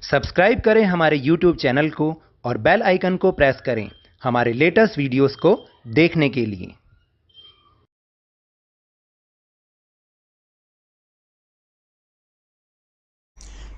Subscribe करें हमारे YouTube channel को और बेल आइकन को प्रेस करें हमारे लेटेस्ट वीडियोस को देखने के लिए।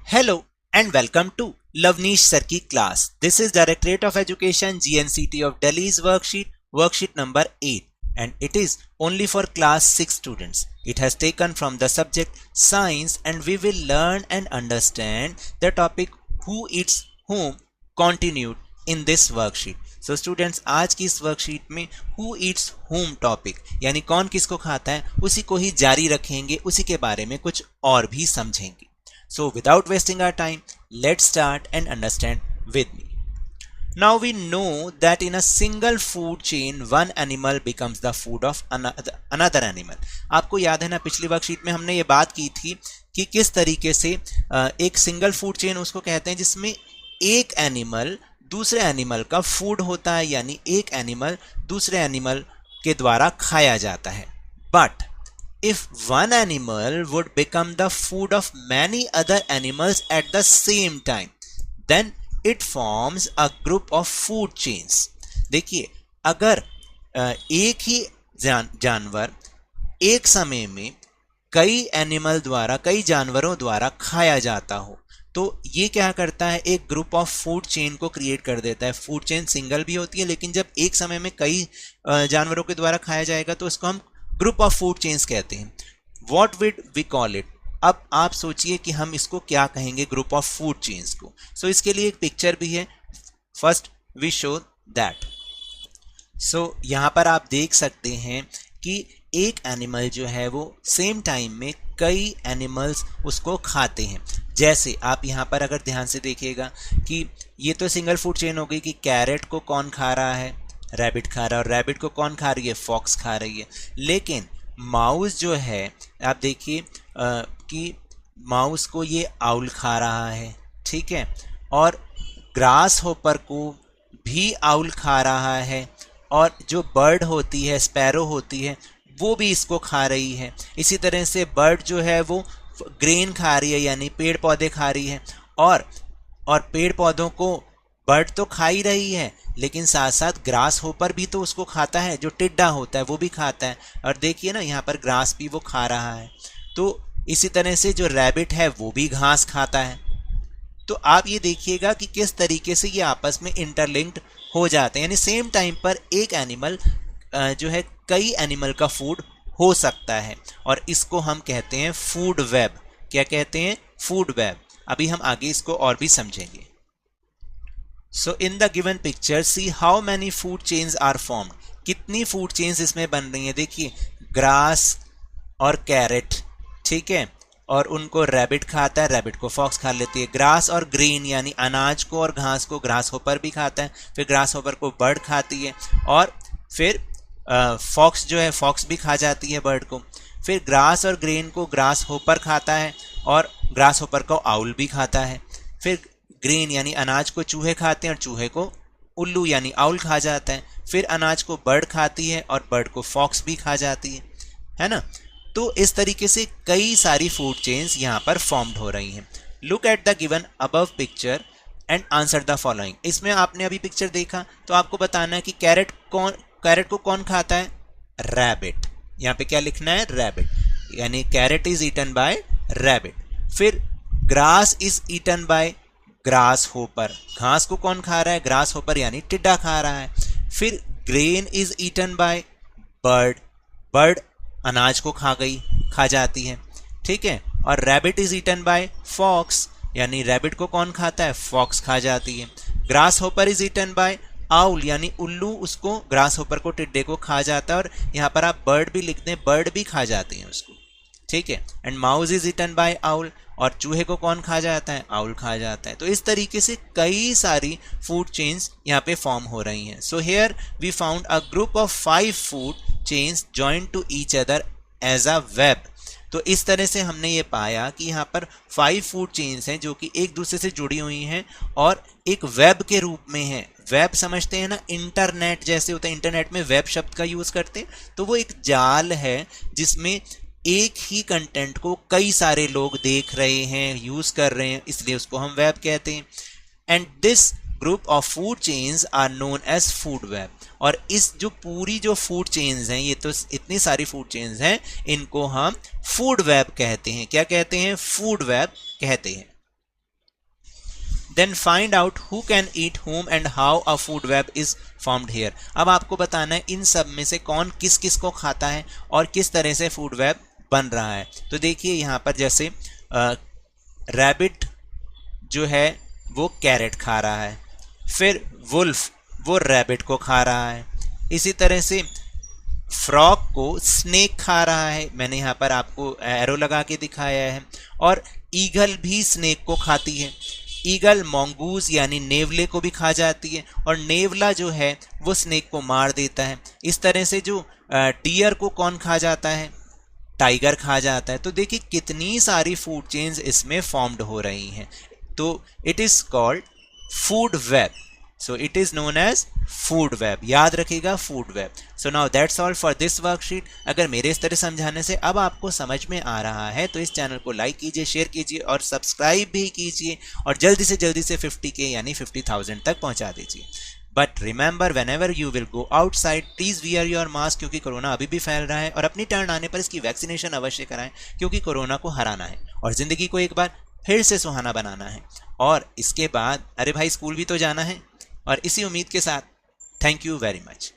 Hello and welcome to Lavneesh Sir की class. This is Directorate of Education GNCT of Delhi's worksheet number 8, and it is only for class 6 students. It has taken from the subject science, and we will learn and understand the topic who eats whom continued in this worksheet. So students, आज की इस worksheet में who eats whom topic यानी कौन किसको खाता है उसी को ही जारी रखेंगे, उसी के बारे में कुछ और भी समझेंगे. So without wasting our time, let's start and understand with me. Now we know that in a single food chain, one animal becomes the food of another animal. आपको याद है ना, पिछली वर्कशीट में हमने ये बात की थी कि किस तरीके से एक सिंगल फूड चेन उसको कहते हैं जिसमें एक एनिमल दूसरे एनिमल का फूड होता है, यानी एक एनिमल दूसरे एनिमल के द्वारा खाया जाता है. But if one animal would become the food of many other animals at the same time, then it forms a group of food chains. देखिए, अगर एक ही जानवर एक समय में कई एनिमल द्वारा, कई जानवरों द्वारा खाया जाता हो, तो ये क्या करता है, एक ग्रुप ऑफ फूड चेन को क्रिएट कर देता है. फूड चेन सिंगल भी होती है, लेकिन जब एक समय में कई जानवरों के द्वारा खाया जाएगा तो उसको हम ग्रुप ऑफ फूड चेन्स कहते हैं. What would we call it? अब आप सोचिए कि हम इसको क्या कहेंगे, ग्रुप ऑफ फूड चेन्स को. सो इसके लिए एक पिक्चर भी है. First we show that. So यहाँ पर आप देख सकते हैं कि एक एनिमल जो है वो सेम टाइम में कई एनिमल्स उसको खाते हैं. जैसे आप यहाँ पर अगर ध्यान से देखिएगा कि ये तो सिंगल फूड चेन हो गई कि कैरेट को कौन खा रहा है, रैबिट खा रहा है, और रैबिट को कौन खा रही है, फॉक्स खा रही है. लेकिन माउस जो है, आप देखिए कि माउस को ये आउल खा रहा है, ठीक है, और ग्रास होपर को भी आउल खा रहा है, और जो बर्ड होती है, स्पैरो होती है, वो भी इसको खा रही है. इसी तरह से बर्ड जो है वो ग्रेन खा रही है, यानी पेड़ पौधे खा रही है, और पेड़ पौधों को बर्ड तो खा ही रही है, लेकिन साथ साथ ग्रास होपर भी तो उसको खाता है, जो टिड्डा होता है वो भी खाता है. और देखिए ना, यहाँ पर ग्रास भी वो खा रहा है. तो इसी तरह से जो रैबिट है वो भी घास खाता है. तो आप ये देखिएगा कि किस तरीके से ये आपस में इंटरलिंक्ड हो जाते हैं, यानी सेम टाइम पर एक एनिमल जो है कई एनिमल का फूड हो सकता है, और इसको हम कहते हैं फूड वेब. क्या कहते हैं? Food web. अभी हम आगे इसको और भी समझेंगे. So in the given picture, see how many food chains are formed. कितनी फूड चेन्स इसमें बन रही हैं. देखिए, ग्रास और कैरेट, ठीक है, और उनको रैबिट खाता है, रैबिट को फॉक्स खा लेती है. ग्रास और ग्रीन यानी अनाज को और घास को ग्रास होपर भी खाता है, फिर ग्रास होपर को बर्ड खाती है, और फिर फॉक्स जो है फॉक्स भी खा जाती है बर्ड को. फिर ग्रास और ग्रेन को ग्रास होपर खाता है, और ग्रास होपर को आउल भी खाता है. फिर ग्रेन यानी अनाज को चूहे खाते हैं, और चूहे को उल्लू यानी आउल खा जाता है. फिर अनाज को बर्ड खाती है, और बर्ड को फॉक्स भी खा जाती है ना. तो इस तरीके से कई सारी फूड चेन्स यहाँ पर फॉर्म्ड हो रही हैं. Look at the given above picture and answer the following. इसमें आपने अभी पिक्चर देखा तो आपको बताना है कि कैरेट को कौन खाता है? रैबिट. यहाँ पे क्या लिखना है? रैबिट, यानी carrot is eaten by rabbit. फिर grass is eaten by grasshopper. घास को कौन खा रहा है? ग्रास होपर यानी टिड्डा खा रहा है. फिर grain is eaten by bird. Bird अनाज को खा जाती है, ठीक है. और rabbit is eaten by fox, यानी रैबिट को कौन खाता है? फॉक्स खा जाती है. Grasshopper is eaten by owl, यानी उल्लू उसको, ग्रास होपर को, टिड्डे को खा जाता है. और यहाँ पर आप बर्ड भी लिख दें, बर्ड भी खा जाती हैं उसको, ठीक है. And mouse is eaten by owl, और चूहे को कौन खा जाता है? आउल खा जाता है. तो इस तरीके से कई सारी फूड चेन्स यहाँ पे फॉर्म हो रही हैं. So here we found a group of 5 food chains joined to each other as a web. तो इस तरह से हमने ये पाया कि यहाँ पर 5 फूड चेन्स हैं जो कि एक दूसरे से जुड़ी हुई हैं और एक वेब के रूप में है. वेब समझते हैं ना, इंटरनेट जैसे होता है, इंटरनेट में वेब शब्द का यूज़ करते हैं, तो वो एक जाल है जिसमें एक ही कंटेंट को कई सारे लोग देख रहे हैं, यूज कर रहे हैं, इसलिए उसको हम वेब कहते हैं। And this group of food chains are known as food web. और इस जो पूरी जो फूड चेन्स हैं, ये तो इतनी सारी फूड चेन्स हैं, इनको हम फूड वेब कहते हैं। क्या कहते हैं? फूड वेब कहते हैं। Then find out who can eat whom and how a food web is formed here. अब आपको बताना है इन सब में से कौन किस किस को खाता है और किस तरह से फूड वेब बन रहा है। तो देखिए यहाँ पर जैसे रैबिट जो है वो कैरेट खा रहा है, फिर वुल्फ वो रैबिट को खा रहा है, इसी तरह से फ्रॉग को स्नेक खा रहा है, मैंने यहाँ पर आपको एरो लगा के दिखाया है। और ईगल भी स्नेक को खाती है। ईगल मंगूज यानी नेवले को भी खा जाती है, और नेवला जो है वो स्नेक को मार देता है। इस तरह से जो डियर को कौन खा जाता है? टाइगर खा जाता है। तो देखिए कितनी सारी फूड चेन्स इसमें फॉर्म्ड हो रही हैं। तो it is called food web. So it is known as food web. याद रखिएगा, food web. So now that's all for this worksheet. अगर मेरे इस तरह समझाने से अब आपको समझ में आ रहा है तो इस चैनल को लाइक कीजिए, शेयर कीजिए और सब्सक्राइब भी कीजिए, और जल्दी से 50K यानी 50,000 तक पहुंचा दीजिए। But remember, whenever you will go outside please wear your mask, क्योंकि कोरोना अभी भी फैल रहा है। और अपनी टर्न आने पर इसकी वैक्सीनेशन अवश्य कराएं, क्योंकि कोरोना को हराना है और जिंदगी को एक बार फिर से सुहाना बनाना है। और इसके बाद अरे भाई स्कूल भी तो जाना है। और इसी उम्मीद के साथ थैंक यू वेरी मच।